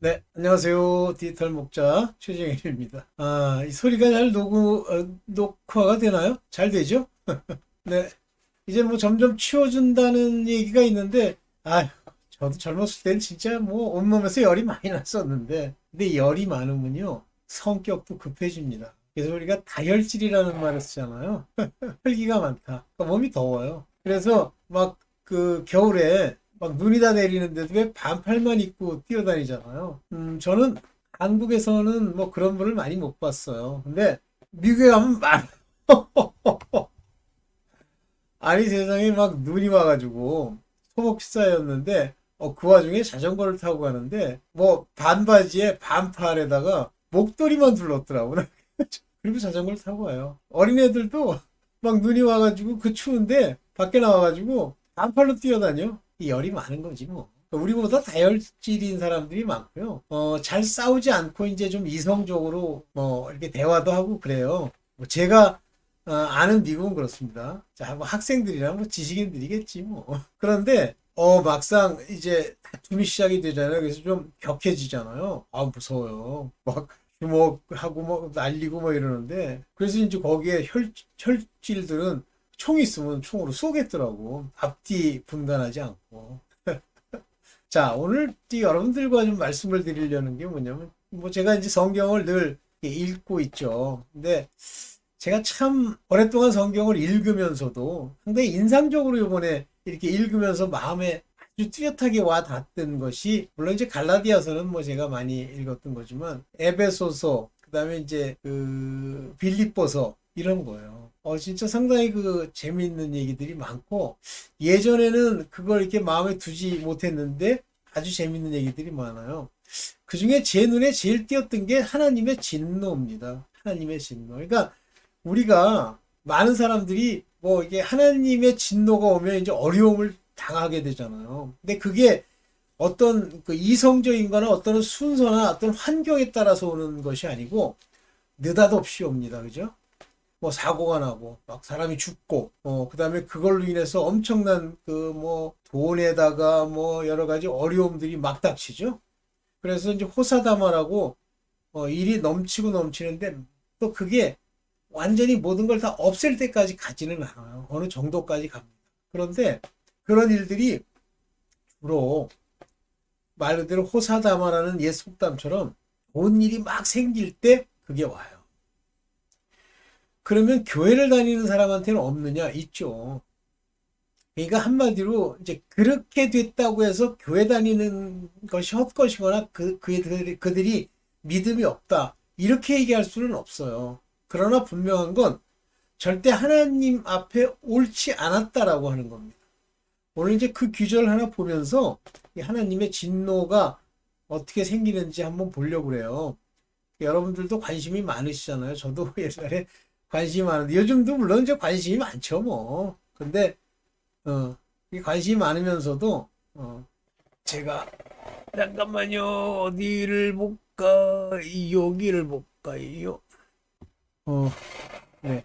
네, 안녕하세요. 디지털 목자 최정일입니다. 이 소리가 잘 녹화가 되나요? 잘 되죠? 네, 이제 뭐 점점 치워준다는 얘기가 있는데, 저도 젊었을 땐 진짜 뭐 온몸에서 열이 많이 났었는데, 근데 열이 많으면요, 성격도 급해집니다. 그래서 우리가 다혈질이라는 말을 쓰잖아요. 혈기가 많다. 그러니까 몸이 더워요. 그래서 막 그 겨울에 막 눈이 다 내리는데도 왜 반팔만 입고 뛰어다니잖아요. 저는 한국에서는 뭐 그런 분을 많이 못 봤어요. 근데 미국에 가면 아니 세상에 막 눈이 와가지고 소복시사였는데 그 와중에 자전거를 타고 가는데 뭐 반바지에 반팔에다가 목도리만 둘렀더라고. 그리고 자전거를 타고 와요. 어린애들도 막 눈이 와가지고 그 추운데 밖에 나와가지고 반팔로 뛰어다녀. 이 열이 많은 거지 뭐. 우리보다 다혈질인 사람들이 많고요. 잘 싸우지 않고 이제 좀 이성적으로 뭐 이렇게 대화도 하고 그래요. 뭐 제가 아는 미국은 그렇습니다. 자, 뭐 학생들이랑 뭐 지식인들이겠지 뭐. 그런데 막상 이제 다툼이 시작이 되잖아요. 그래서 좀 격해지잖아요. 무서워요. 막 주먹하고 뭐 날리고 뭐 이러는데 그래서 이제 거기에 혈질들은 총 있으면 총으로 쏘겠더라고. 앞뒤 분간하지 않고. 자, 오늘 여러분들과 좀 말씀을 드리려는 게 뭐냐면 뭐 제가 이제 성경을 늘 읽고 있죠. 근데 제가 참 오랫동안 성경을 읽으면서도 상당히 인상적으로 이번에 이렇게 읽으면서 마음에 아주 뚜렷하게 와 닿았던 것이 물론 이제 갈라디아서는 뭐 제가 많이 읽었던 거지만 에베소서 그다음에 이제 그 빌립보서 이런 거예요. 진짜 상당히 그 재미있는 얘기들이 많고 예전에는 그걸 이렇게 마음에 두지 못했는데 아주 재미있는 얘기들이 많아요. 그 중에 제 눈에 제일 띄었던 게 하나님의 진노입니다. 하나님의 진노. 그러니까 우리가 많은 사람들이 뭐 이게 하나님의 진노가 오면 이제 어려움을 당하게 되잖아요. 근데 그게 어떤 그 이성적인 거나 어떤 순서나 어떤 환경에 따라서 오는 것이 아니고 느닷없이 옵니다. 그죠? 뭐 사고가 나고 막 사람이 죽고 그다음에 그걸로 인해서 엄청난 그 뭐 돈에다가 뭐 여러 가지 어려움들이 막 닥치죠. 그래서 이제 호사다마라고 일이 넘치고 넘치는데 또 그게 완전히 모든 걸 다 없앨 때까지 가지는 않아요. 어느 정도까지 갑니다. 그런데 그런 일들이 주로 말 그대로 호사다마라는 옛 속담처럼 좋은 일이 막 생길 때 그게 와요. 그러면 교회를 다니는 사람한테는 없느냐? 있죠. 그러니까 한마디로 이제 그렇게 됐다고 해서 교회 다니는 것이 헛것이거나 그들이 믿음이 없다. 이렇게 얘기할 수는 없어요. 그러나 분명한 건 절대 하나님 앞에 옳지 않았다라고 하는 겁니다. 오늘 이제 그 규절을 하나 보면서 하나님의 진노가 어떻게 생기는지 한번 보려고 그래요. 여러분들도 관심이 많으시잖아요. 저도 옛날에 관심이 많은데 요즘도 물론 이제 관심이 많죠 뭐. 근데 이 관심이 많으면서도 제가 잠깐만요. 어디를 볼까? 여기를 볼까요? 어, 네,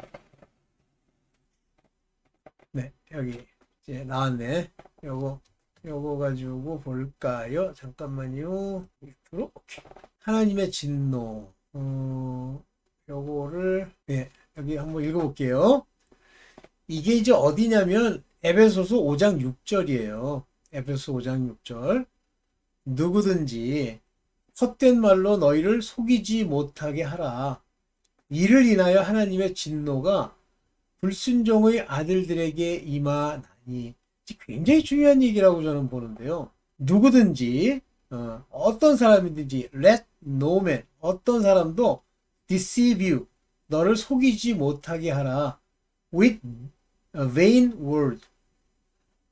네, 여기 이제 나왔네. 요거 가지고 볼까요? 잠깐만요. 밑으로 오케이. 하나님의 진노. 요거를 네, 여기 한번 읽어볼게요. 이게 이제 어디냐면 에베소서 5장 6절이에요. 에베소 5장 6절. 누구든지 헛된 말로 너희를 속이지 못하게 하라. 이를 인하여 하나님의 진노가 불순종의 아들들에게 임하나니. 굉장히 중요한 얘기라고 저는 보는데요. 누구든지 어떤 사람이든지 let no man 어떤 사람도 deceive you 너를 속이지 못하게 하라. with a vain word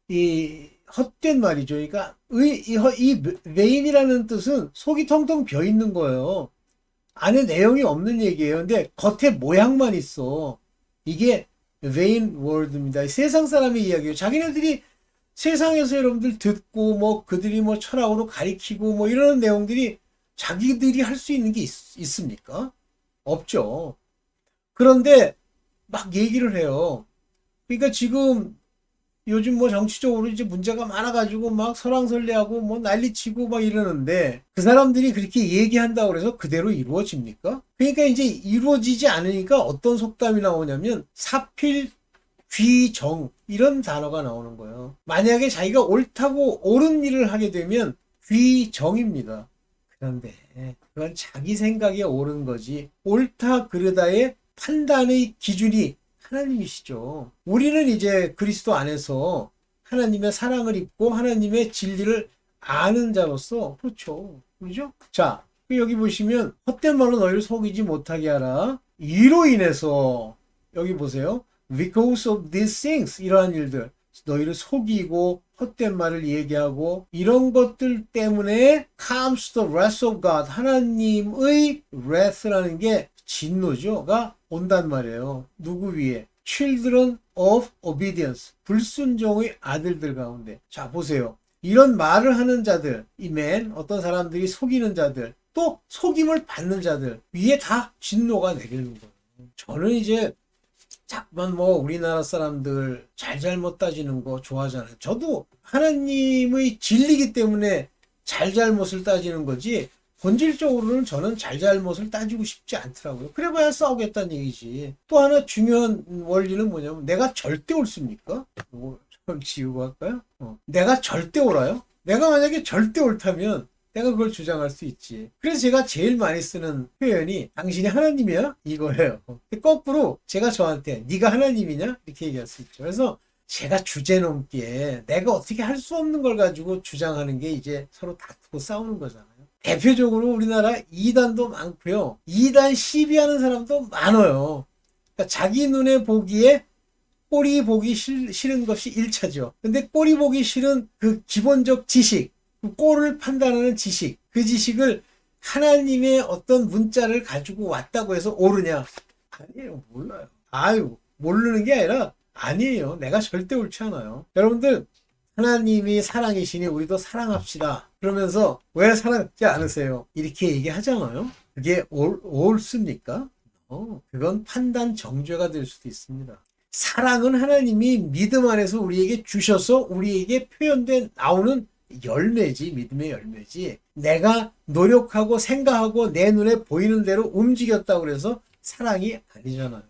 이 헛된 말이죠. 그러니까 이 vain이라는 뜻은 속이 텅텅 비어 있는 거예요. 안에 내용이 없는 얘기예요. 근데 겉에 모양만 있어. 이게 vain word입니다. 세상 사람의 이야기예요. 자기네들이 세상에서 여러분들 듣고 뭐 그들이 뭐 철학으로 가리키고 뭐 이런 내용들이 자기들이 할 수 있는 게 있습니까? 없죠. 그런데 막 얘기를 해요. 그러니까 지금 요즘 뭐 정치적으로 이제 문제가 많아가지고 막 설왕설래하고 뭐 난리치고 막 이러는데 그 사람들이 그렇게 얘기한다고 해서 그대로 이루어집니까? 그러니까 이제 이루어지지 않으니까 어떤 속담이 나오냐면 사필 귀정 이런 단어가 나오는 거예요. 만약에 자기가 옳다고 옳은 일을 하게 되면 귀정입니다. 그런데 그건 자기 생각에 옳은 거지 옳다 그르다의 판단의 기준이 하나님이시죠. 우리는 이제 그리스도 안에서 하나님의 사랑을 입고 하나님의 진리를 아는 자로서 그렇죠. 그렇죠? 자, 여기 보시면 헛된 말로 너희를 속이지 못하게 하라. 이로 인해서 여기 보세요. Because of these things 이러한 일들 너희를 속이고 헛된 말을 얘기하고 이런 것들 때문에 comes the wrath of God 하나님의 wrath라는 게 진노죠가 온단 말이에요. 누구 위에? Children of obedience 불순종의 아들들 가운데. 자 보세요. 이런 말을 하는 자들 이 man 어떤 사람들이 속이는 자들 또 속임을 받는 자들 위에 다 진노가 내리는 거예요. 저는 이제 자꾸만 뭐 우리나라 사람들 잘잘못 따지는 거 좋아하잖아요. 저도 하나님의 진리기 때문에 잘잘못을 따지는 거지 본질적으로는 저는 잘잘못을 따지고 싶지 않더라고요. 그래봐야 싸우겠다는 얘기지. 또 하나 중요한 원리는 뭐냐면 내가 절대 옳습니까? 좀 지우고 할까요? 내가 절대 옳아요? 내가 만약에 절대 옳다면 내가 그걸 주장할 수 있지. 그래서 제가 제일 많이 쓰는 표현이 당신이 하나님이야? 이거예요. 거꾸로 제가 저한테 네가 하나님이냐? 이렇게 얘기할 수 있죠. 그래서 제가 주제넘게 내가 어떻게 할 수 없는 걸 가지고 주장하는 게 이제 서로 다투고 싸우는 거잖아요. 대표적으로 우리나라 이단도 많고요. 이단 시비하는 사람도 많아요. 그러니까 자기 눈에 보기에 꼴이 보기 싫은 것이 1차죠. 근데 꼴이 보기 싫은 그 기본적 지식 그 꼴을 판단하는 지식, 그 지식을 하나님의 어떤 문자를 가지고 왔다고 해서 옳으냐? 아니에요. 몰라요. 아유, 모르는 게 아니라 아니에요. 내가 절대 옳지 않아요. 여러분들, 하나님이 사랑이시니 우리도 사랑합시다. 그러면서 왜 사랑하지 않으세요? 이렇게 얘기하잖아요. 그게 옳습니까? 그건 판단 정죄가 될 수도 있습니다. 사랑은 하나님이 믿음 안에서 우리에게 주셔서 우리에게 표현된 나오는 열매지, 믿음의 열매지. 내가 노력하고 생각하고 내 눈에 보이는 대로 움직였다고 그래서 사랑이 아니잖아요.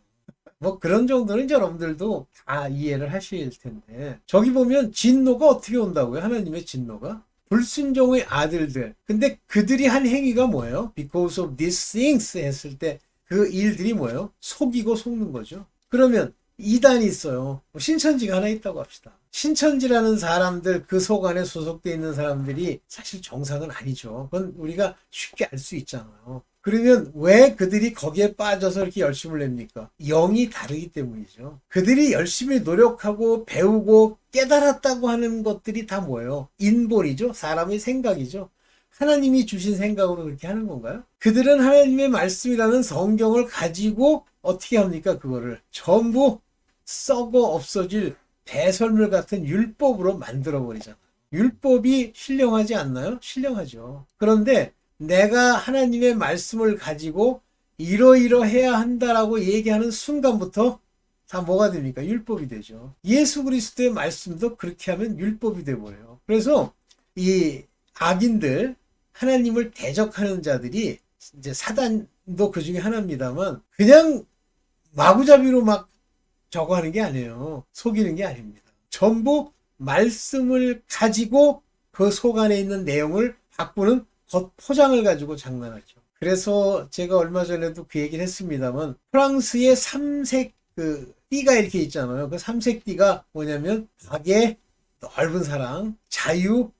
뭐 그런 정도는 여러분들도 다 이해를 하실 텐데. 저기 보면 진노가 어떻게 온다고요? 하나님의 진노가. 불순종의 아들들. 근데 그들이 한 행위가 뭐예요? Because of these things 했을 때 그 일들이 뭐예요? 속이고 속는 거죠. 그러면 이단이 있어요. 신천지가 하나 있다고 합시다. 신천지라는 사람들 그 속 안에 소속되어 있는 사람들이 사실 정상은 아니죠. 그건 우리가 쉽게 알 수 있잖아요. 그러면 왜 그들이 거기에 빠져서 이렇게 열심을 냅니까? 영이 다르기 때문이죠. 그들이 열심히 노력하고 배우고 깨달았다고 하는 것들이 다 뭐예요? 인본이죠. 사람의 생각이죠. 하나님이 주신 생각으로 그렇게 하는 건가요? 그들은 하나님의 말씀이라는 성경을 가지고 어떻게 합니까? 그거를 전부 썩어 없어질 배설물 같은 율법으로 만들어버리잖아요. 율법이 신령하지 않나요? 신령하죠. 그런데 내가 하나님의 말씀을 가지고 이러이러해야 한다라고 얘기하는 순간부터 다 뭐가 됩니까? 율법이 되죠. 예수 그리스도의 말씀도 그렇게 하면 율법이 돼버려요. 그래서 이 악인들, 하나님을 대적하는 자들이 이제 사단도 그 중에 하나입니다만 그냥 마구잡이로 막 저거 하는 게 아니에요. 속이는 게 아닙니다. 전부 말씀을 가지고 그 속 안에 있는 내용을 바꾸는 겉 포장을 가지고 장난하죠. 그래서 제가 얼마 전에도 그 얘기를 했습니다만 프랑스의 삼색 그 띠가 이렇게 있잖아요. 그 삼색 띠가 뭐냐면 박애, 넓은 사랑, 자유,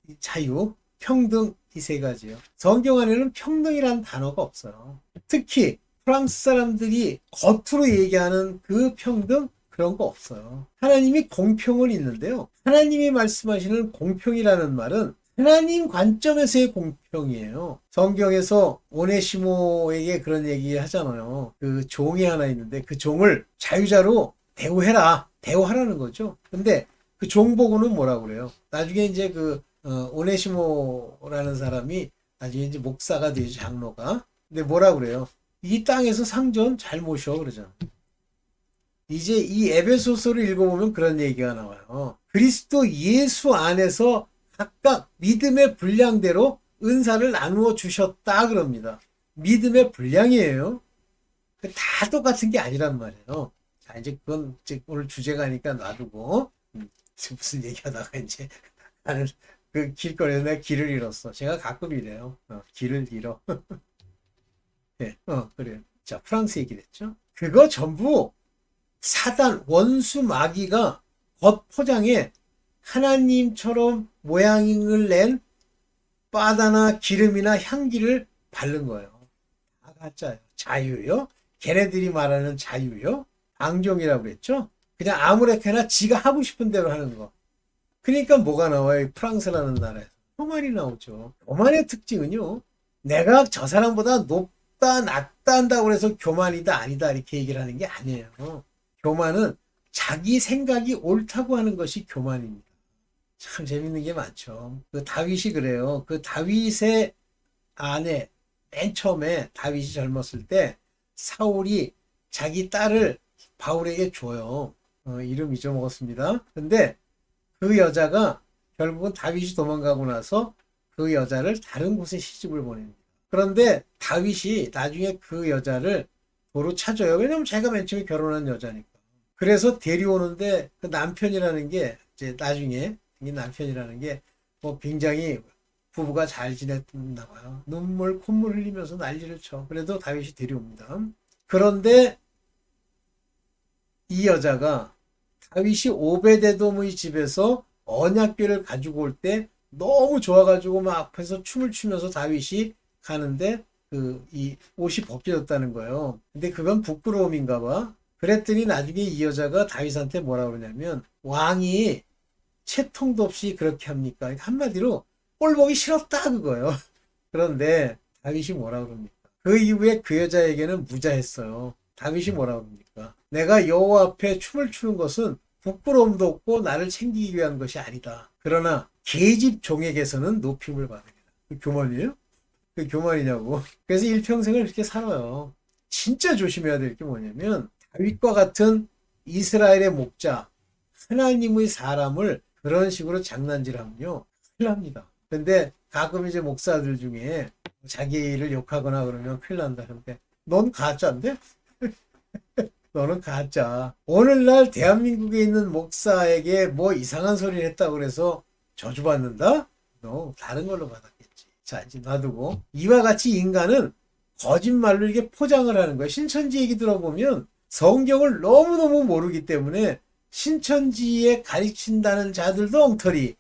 평등 이 세 가지요. 성경 안에는 평등이라는 단어가 없어요. 특히 프랑스 사람들이 겉으로 얘기하는 그 평등 그런 거 없어요. 하나님이 공평은 있는데요. 하나님이 말씀하시는 공평이라는 말은 하나님 관점에서의 공평이에요. 성경에서 오네시모에게 그런 얘기 하잖아요. 그 종이 하나 있는데 그 종을 자유자로 대우해라. 대우하라는 거죠. 근데 그 종 보고는 뭐라고 그래요? 나중에 이제 그 오네시모라는 사람이 나중에 이제 목사가 되죠. 장로가. 근데 뭐라고 그래요? 이 땅에서 상전 잘 모셔 그러잖아. 이제 이 에베소서를 읽어보면 그런 얘기가 나와요. 그리스도 예수 안에서 각각 믿음의 분량대로 은사를 나누어 주셨다 그럽니다. 믿음의 분량이에요. 다 똑같은 게 아니란 말이에요. 자, 이제 그건 이제 오늘 주제가 아니까 놔두고, 무슨 얘기하다가 이제 나는 그 길거리에서 내가 길을 잃었어. 제가 가끔 이래요. 길을 잃어. 네, 그래요. 자, 프랑스 얘기를 했죠. 그거 전부 사단, 원수, 마귀가 겉포장에 하나님처럼 모양을 낸 바다나 기름이나 향기를 바른 거예요. 다 가짜예요. 자유요? 걔네들이 말하는 자유요? 방종이라고 그랬죠? 그냥 아무렇게나 지가 하고 싶은 대로 하는 거. 그러니까 뭐가 나와요? 프랑스라는 나라에서. 교만이 나오죠. 교만의 특징은요. 내가 저 사람보다 높다, 낫다 한다고 해서 교만이다, 아니다 이렇게 얘기를 하는 게 아니에요. 교만은 자기 생각이 옳다고 하는 것이 교만입니다. 참 재밌는 게 많죠. 그 다윗이 그래요. 그 다윗의 아내, 맨 처음에 다윗이 젊었을 때 사울이 자기 딸을 바울에게 줘요. 이름 잊어먹었습니다. 근데 그 여자가 결국은 다윗이 도망가고 나서 그 여자를 다른 곳에 시집을 보냅니다. 그런데 다윗이 나중에 그 여자를 도로 찾아요. 왜냐면 자기가 맨 처음에 결혼한 여자니까. 그래서 데려오는데 그 남편이라는 게 이제 나중에 이 남편이라는 게 뭐 굉장히 부부가 잘 지냈나 봐요. 눈물 콧물 흘리면서 난리를 쳐. 그래도 다윗이 데려옵니다. 그런데 이 여자가 다윗이 오베데돔의 집에서 언약궤를 가지고 올 때 너무 좋아가지고 막 앞에서 춤을 추면서 다윗이 가는데 이 옷이 벗겨졌다는 거예요. 근데 그건 부끄러움인가 봐. 그랬더니 나중에 이 여자가 다윗한테 뭐라 그러냐면 왕이 채통도 없이 그렇게 합니까? 그러니까 한마디로 꼴 보기 싫었다 그거예요. 그런데 다윗이 뭐라 그럽니까? 그 이후에 그 여자에게는 무자했어요. 다윗이 뭐라 그럽니까? 내가 여호와 앞에 춤을 추는 것은 부끄러움도 없고 나를 챙기기 위한 것이 아니다. 그러나 계집 종에게서는 높임을 받으리라. 그 교만이에요? 그 교만이냐고. 그래서 일평생을 그렇게 살아요. 진짜 조심해야 될 게 뭐냐면 다윗과 같은 이스라엘의 목자, 하나님의 사람을 그런 식으로 장난질하면요 큰일 납니다. 근데 가끔 이제 목사들 중에 자기를 욕하거나 그러면 큰일 난다. 그런데 넌 가짜인데? 너는 가짜. 오늘날 대한민국에 있는 목사에게 뭐 이상한 소리를 했다고 그래서 저주받는다? 너 다른 걸로 받았겠지. 자, 이제 놔두고. 이와 같이 인간은 거짓말로 이렇게 포장을 하는 거예요. 신천지 얘기 들어보면 성경을 너무너무 모르기 때문에 신천지에 가르친다는 자들도 엉터리.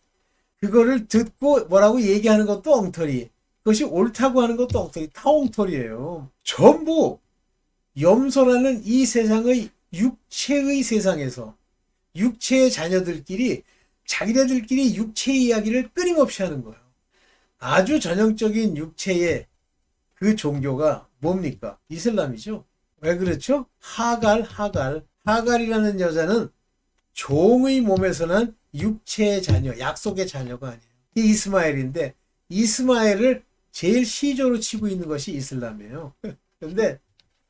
그거를 듣고 뭐라고 얘기하는 것도 엉터리. 그것이 옳다고 하는 것도 엉터리. 다 엉터리예요. 전부 염소라는 이 세상의 육체의 세상에서 육체의 자녀들끼리 자기네들끼리 육체의 이야기를 끊임없이 하는 거예요. 아주 전형적인 육체의 그 종교가 뭡니까? 이슬람이죠. 왜 그렇죠? 하갈이라는 여자는 종의 몸에서 난 육체의 자녀, 약속의 자녀가 아니에요. 이 이스마엘인데 이스마엘을 제일 시조로 치고 있는 것이 이슬람이에요. 근데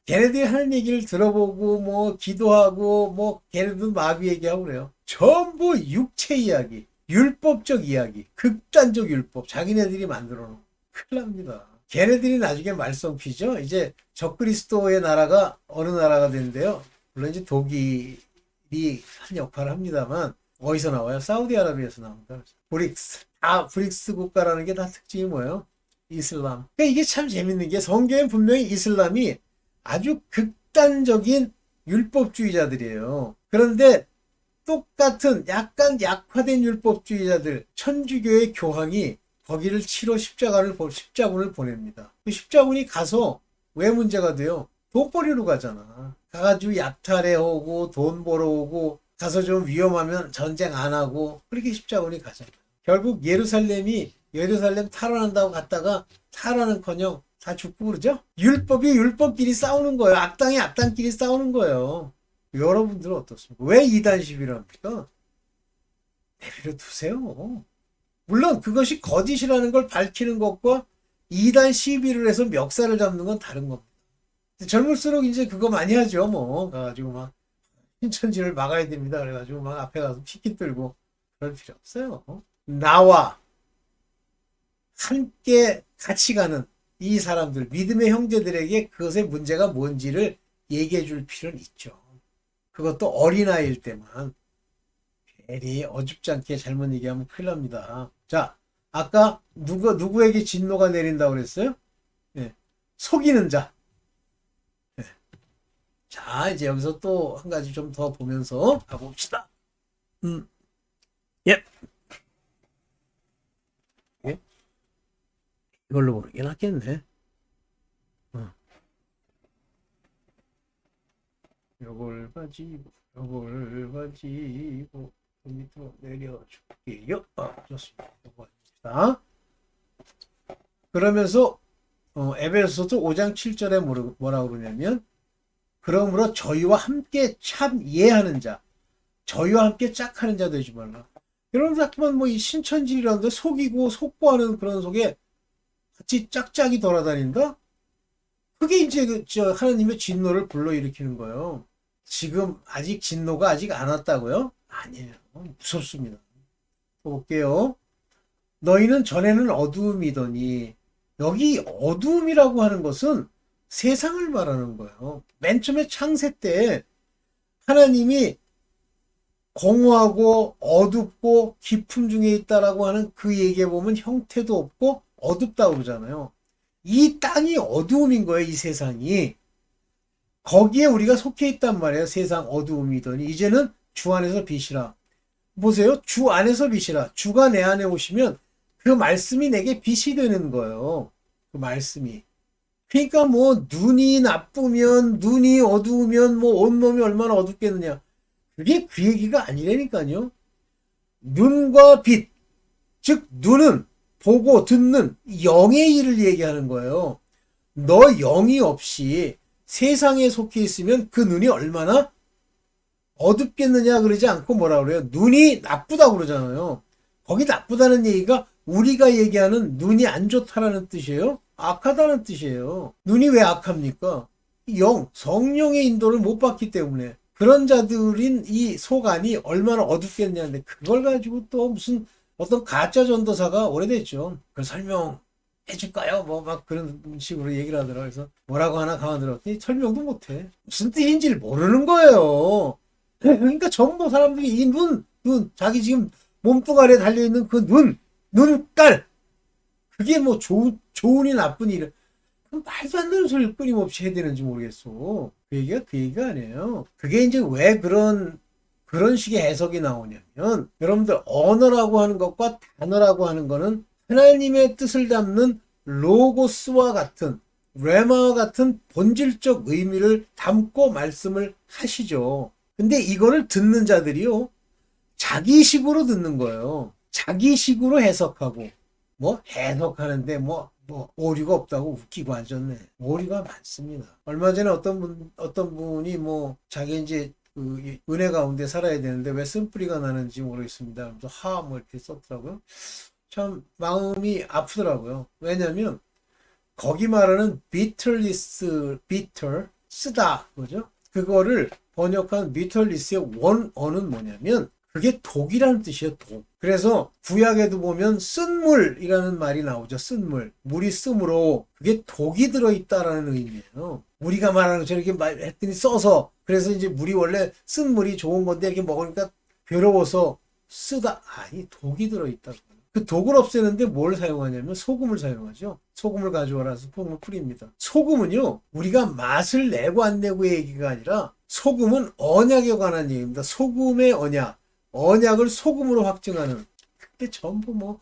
걔네들이 하는 얘기를 들어보고 뭐 기도하고 뭐 걔네들도 마귀 얘기하고 그래요. 전부 육체 이야기, 율법적 이야기, 극단적 율법 자기네들이 만들어 놓은 큰일 납니다. 걔네들이 나중에 말썽피죠. 이제 적그리스도의 나라가 어느 나라가 되는데요. 물론 이제 독일이 한 역할을 합니다만 어디서 나와요? 사우디아라비아에서 나옵니다. 브릭스. 브릭스 국가라는 게 다 특징이 뭐예요? 이슬람. 그러니까 이게 참 재밌는 게 성경엔 분명히 이슬람이 아주 극단적인 율법주의자들이에요. 그런데 똑같은 약간 약화된 율법주의자들 천주교의 교황이 거기를 치러 십자군을 보냅니다. 그 십자군이 가서 왜 문제가 돼요? 돈벌이로 가잖아. 가가지고 약탈해 오고 돈 벌어 오고 가서 좀 위험하면 전쟁 안 하고 그렇게 십자군이 가잖아. 결국 예루살렘 탈환한다고 갔다가 탈환은커녕 다 죽고 그러죠? 율법이 율법끼리 싸우는 거예요. 악당이 악당끼리 싸우는 거예요. 여러분들은 어떻습니까? 왜 이단 시비를 합니까? 내버려 두세요. 물론 그것이 거짓이라는 걸 밝히는 것과 이단 시비를 해서 멱살을 잡는 건 다른 겁니다. 젊을수록 이제 그거 많이 하죠. 뭐 가가지고 막 신천지를 막아야 됩니다. 그래가지고 막 앞에 가서 피켓 들고 그럴 필요 없어요. 나와 함께 같이 가는 이 사람들, 믿음의 형제들에게 그것의 문제가 뭔지를 얘기해 줄 필요는 있죠. 그것도 어린아이일 때만. 괜히 어줍지 않게 잘못 얘기하면 큰일 납니다. 자, 아까 누구에게 진노가 내린다고 그랬어요? 네. 속이는 자. 네. 자, 이제 여기서 또 한 가지 좀 더 보면서 가봅시다. 예. 예. 이걸로 모르긴 하겠네. 요걸 가지고 밑으로 내려줄게요. 좋습니다. 요거 합니다. 그러면서 에베소서 5장 7절에 뭐라고 그러냐면 그러므로 저희와 함께 참 이해하는 자, 저희와 함께 짝하는 자 되지 말라. 여러분 자꾸만 뭐 이 신천지라는데 속이고 속고하는 그런 속에 같이 짝짝이 돌아다닌다? 그게 이제 저 하나님의 진노를 불러일으키는 거예요. 지금 아직 진노가 아직 안 왔다고요? 아니에요. 무섭습니다. 볼게요. 너희는 전에는 어두움이더니 여기 어두움이라고 하는 것은 세상을 말하는 거예요. 맨 처음에 창세 때 하나님이 공허하고 어둡고 깊음 중에 있다라고 하는 그 얘기에 보면 형태도 없고 어둡다고 그러잖아요. 이 땅이 어두움인 거예요. 이 세상이. 거기에 우리가 속해 있단 말이에요. 세상 어두움이더니 이제는 주 안에서 빛이라. 보세요. 주 안에서 빛이라. 주가 내 안에 오시면 그 말씀이 내게 빛이 되는 거예요. 그 말씀이. 그러니까 뭐 눈이 나쁘면 눈이 어두우면 뭐 온몸이 얼마나 어둡겠느냐. 그게 그 얘기가 아니라니까요. 눈과 빛. 즉 눈은 보고 듣는 영의 일을 얘기하는 거예요. 너 영이 없이 세상에 속해 있으면 그 눈이 얼마나 어둡겠느냐 그러지 않고 뭐라 그래요? 눈이 나쁘다고 그러잖아요. 거기 나쁘다는 얘기가 우리가 얘기하는 눈이 안 좋다라는 뜻이에요? 악하다는 뜻이에요. 눈이 왜 악합니까? 성령의 인도를 못 받기 때문에. 그런 자들인 이 속안이 얼마나 어둡겠냐는데 그걸 가지고 또 무슨 어떤 가짜 전도사가 오래됐죠. 그걸 설명해줄까요? 뭐 막 그런 식으로 얘기를 하더라고요. 그래서 뭐라고 하나 가만 들었더니 설명도 못해. 무슨 뜻인지를 모르는 거예요. 그러니까 전부 사람들이 이 눈, 자기 지금 몸뚱 아래에 달려있는 그 눈깔. 그게 뭐 좋으니 나쁘니 말도 안 되는 소리를 끊임없이 해야 되는지 모르겠어. 그 얘기가 아니에요. 그게 이제 왜 그런 식의 해석이 나오냐면, 여러분들, 언어라고 하는 것과 단어라고 하는 거는 하나님의 뜻을 담는 로고스와 같은, 레마와 같은 본질적 의미를 담고 말씀을 하시죠. 근데 이거를 듣는 자들이요, 자기식으로 듣는 거예요. 자기식으로 해석하고, 해석하는데 오류가 없다고 웃기고 앉았네. 오류가 많습니다. 얼마 전에 어떤 분이 자기 이제 그 은혜 가운데 살아야 되는데 왜 쓴뿌리가 나는지 모르겠습니다. 그래서 이렇게 썼더라고요. 참 마음이 아프더라고요. 왜냐면 거기 말하는 bitterness, bitter, 쓰다, 그죠? 그거를 번역한 bitteress의 원어는 뭐냐면 그게 독이라는 뜻이에요. 독. 그래서 구약에도 보면 쓴물이라는 말이 나오죠. 쓴물. 물이 씀으로 그게 독이 들어있다라는 의미예요. 우리가 말하는 저렇게 했더니 써서 그래서 이제 물이 원래 쓴 물이 좋은 건데 이렇게 먹으니까 괴로워서 쓰다. 아니 독이 들어있다. 그 독을 없애는데 뭘 사용하냐면 소금을 사용하죠. 소금을 가져와라 소금을 뿌립니다. 소금은요 우리가 맛을 내고 안 내고의 얘기가 아니라 소금은 언약에 관한 얘기입니다. 소금의 언약을 소금으로 확증하는. 근데 전부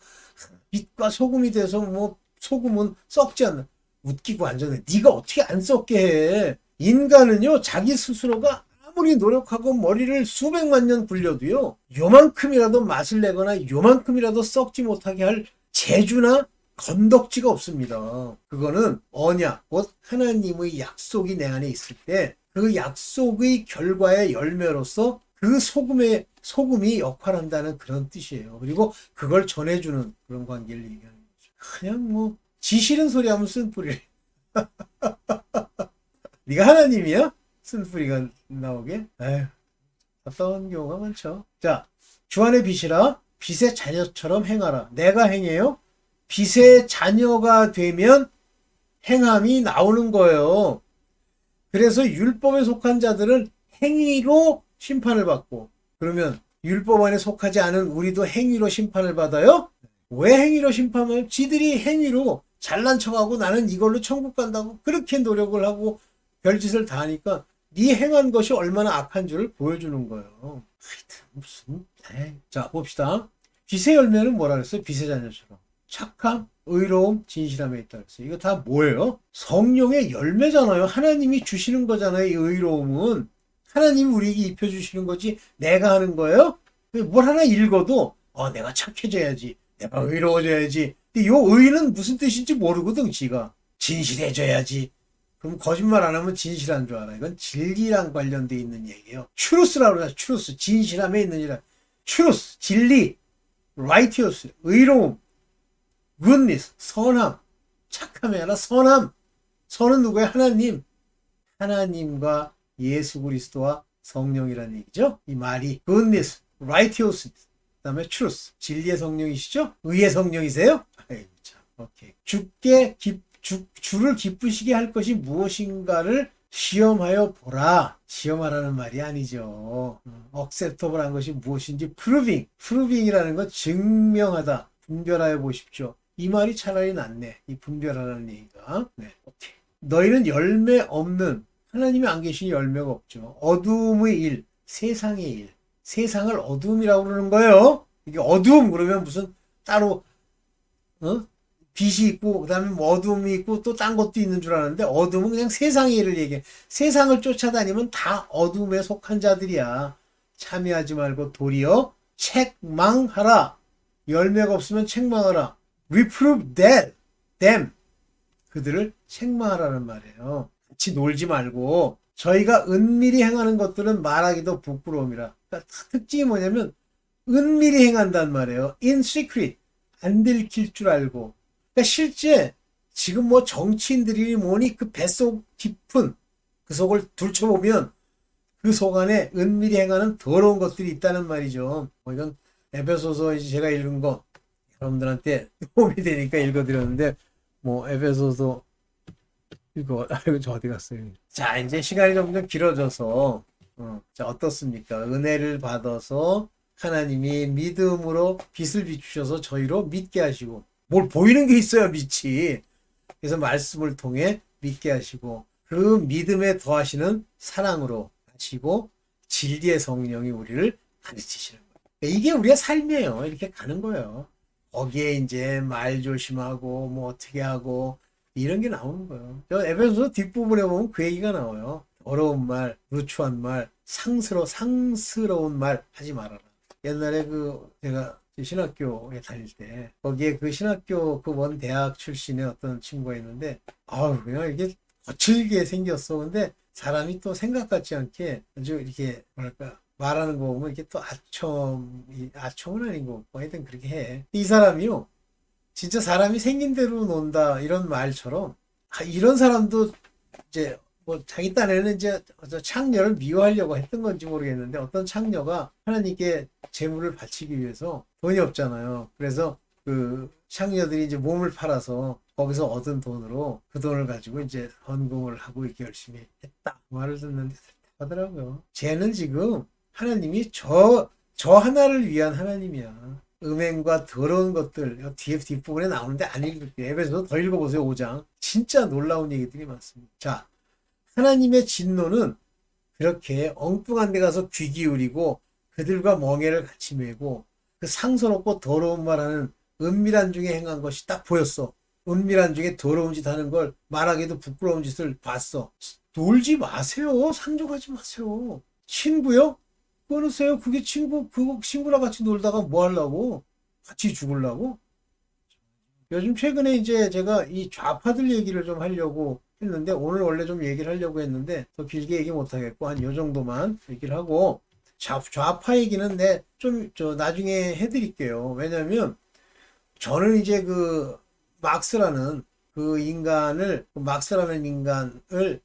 빛과 소금이 돼서 소금은 썩지 않는. 웃기고 앉았네. 네가 어떻게 안 썩게 해. 인간은요 자기 스스로가 아무리 노력하고 머리를 수백만 년 굴려도요 요만큼이라도 맛을 내거나 요만큼이라도 썩지 못하게 할 재주나 건덕지가 없습니다. 그거는 언약, 곧 하나님의 약속이 내 안에 있을 때 그 약속의 결과의 열매로서 그 소금이 역할한다는 그런 뜻이에요. 그리고 그걸 전해주는 그런 관계를 얘기하는 거죠. 그냥 지시는 소리 하면 쓴뿌리. 네가 하나님이야? 쓴뿌리가 나오게? 에휴, 답답한 경우가 많죠. 자, 주안의 빛이라 빛의 자녀처럼 행하라. 내가 행해요. 빛의 자녀가 되면 행함이 나오는 거예요. 그래서 율법에 속한 자들은 행위로 심판을 받고, 그러면 율법 안에 속하지 않은 우리도 행위로 심판을 받아요? 왜 행위로 심판을? 지들이 행위로 잘난 척하고 나는 이걸로 천국 간다고 그렇게 노력을 하고 별짓을 다 하니까 네 행한 것이 얼마나 악한 줄을 보여주는 거예요. 하여튼 무슨. 자, 봅시다. 빛의 열매는 뭐라 그랬어요? 빛의 자녀처럼 착함, 의로움, 진실함에 있다 그랬어요. 이거 다 뭐예요? 성령의 열매잖아요. 하나님이 주시는 거잖아요. 이 의로움은 하나님이 우리에게 입혀주시는 거지 내가 하는 거예요? 뭘 하나 읽어도 내가 착해져야지, 내가 의로워져야지. 근데 요 의는 무슨 뜻인지 모르거든. 지가 진실해져야지. 그럼 거짓말 안 하면 진실한 줄 알아. 이건 진리랑 관련돼 있는 얘기예요. 추루스라고 그러죠. 추루스. 진실함에 있는 이라. 추루스. 진리. righteous. 의로움. goodness. 선함. 착함이 아니라 선함. 선은 누구예요? 하나님. 하나님과 예수 그리스도와 성령이라는 얘기죠. 이 말이 goodness, righteous, 그다음에 truth. 진리의 성령이시죠? 의의 성령이세요? 아이 참. 오케이. 주를 기쁘시게 할 것이 무엇인가를 시험하여 보라. 시험하라는 말이 아니죠. acceptable 한 것이 무엇인지 proving이라는 건 증명하다. 분별하여 보십시오. 이 말이 차라리 낫네. 이 분별하라는 얘기가. 네. 오케이. 너희는 열매 없는, 하나님이 안 계시니 열매가 없죠. 어두움의 일, 세상의 일. 세상을 어두움이라고 그러는 거예요. 이게 어두움 그러면 무슨 따로 빛이 있고 그다음에 뭐 어두움이 있고 또 딴 것도 있는 줄 아는데, 어두움은 그냥 세상의 일을 얘기해. 세상을 쫓아다니면 다 어두움에 속한 자들이야. 참여하지 말고 도리어 책망하라. 열매가 없으면 책망하라. Reprove them. 그들을 책망하라는 말이에요. 같이 놀지 말고. 저희가 은밀히 행하는 것들은 말하기도 부끄러움이라. 그러니까 특징이 뭐냐면 은밀히 행한단 말이에요. In secret. 안 들킬 줄 알고. 그러니까 실제 지금 뭐 정치인들이 뭐니 그 뱃속 깊은 그 속을 들춰보면 그 속 안에 은밀히 행하는 더러운 것들이 있다는 말이죠. 이건 에베소서 이제 제가 읽은 거 여러분들한테 도움이 되니까 읽어드렸는데, 뭐 에베소서 이거 저 어디 갔어요? 자, 이제 시간이 점점 길어져서 자, 어떻습니까? 은혜를 받아서 하나님이 믿음으로 빛을 비추셔서 저희로 믿게 하시고, 뭘 보이는 게 있어야 믿지. 그래서 말씀을 통해 믿게 하시고, 그 믿음에 더하시는 사랑으로 하시고, 진리의 성령이 우리를 가르치시는 거예요. 이게 우리의 삶이에요. 이렇게 가는 거예요. 거기에 이제 말 조심하고 뭐 어떻게 하고 이런 게 나오는 거예요. 저 에베소서 뒷부분에 보면 그 얘기가 나와요. 어려운 말, 누추한 말, 상스러운 말 하지 말아라. 옛날에 제가 신학교에 다닐 때 거기에 그 신학교 그 원 대학 출신의 어떤 친구가 있는데, 그냥 이게 거칠게 생겼어. 근데 사람이 또 생각 같지 않게 아주 이렇게 뭐랄까 말하는 거 보면 이게 또 아첨은 아닌 거 같고 하여튼 그렇게 해. 이 사람이요, 진짜 사람이 생긴 대로 논다 이런 말처럼, 이런 사람도 이제 뭐 자기 딴에는 이제 창녀를 미워하려고 했던 건지 모르겠는데, 어떤 창녀가 하나님께 재물을 바치기 위해서 돈이 없잖아요. 그래서 그 창녀들이 이제 몸을 팔아서 거기서 얻은 돈으로 그 돈을 가지고 이제 헌금을 하고 이렇게 열심히 했다 말을 듣는데 하더라고요. 쟤는 지금 하나님이 저 하나를 위한 하나님이야. 음행과 더러운 것들 뒷부분에 나오는데 안 읽을게요. 에베소서 더 읽어보세요. 5장. 진짜 놀라운 얘기들이 많습니다. 자, 하나님의 진노는 그렇게 엉뚱한 데 가서 귀 기울이고 그들과 멍에를 같이 메고 그 상스럽고 더러운 말하는 은밀한 중에 행한 것이 딱 보였어. 은밀한 중에 더러운 짓 하는 걸 말하기도 부끄러운 짓을 봤어. 놀지 마세요. 상종하지 마세요. 친구요? 끊으세요. 그게 친구랑 같이 놀다가 뭐 하려고? 같이 죽으려고? 요즘 최근에 이제 제가 이 좌파들 얘기를 좀 하려고 했는데, 오늘 원래 좀 얘기를 하려고 했는데 더 길게 얘기 못하겠고 한 요 정도만 얘기를 하고, 좌파 얘기는 나중에 해드릴게요. 왜냐면 저는 이제 막스라는 인간을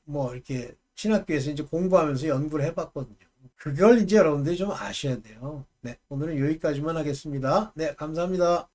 뭐 이렇게 신학교에서 이제 공부하면서 연구를 해봤거든요. 그걸 이제 여러분들이 좀 아셔야 돼요. 네, 오늘은 여기까지만 하겠습니다. 네, 감사합니다.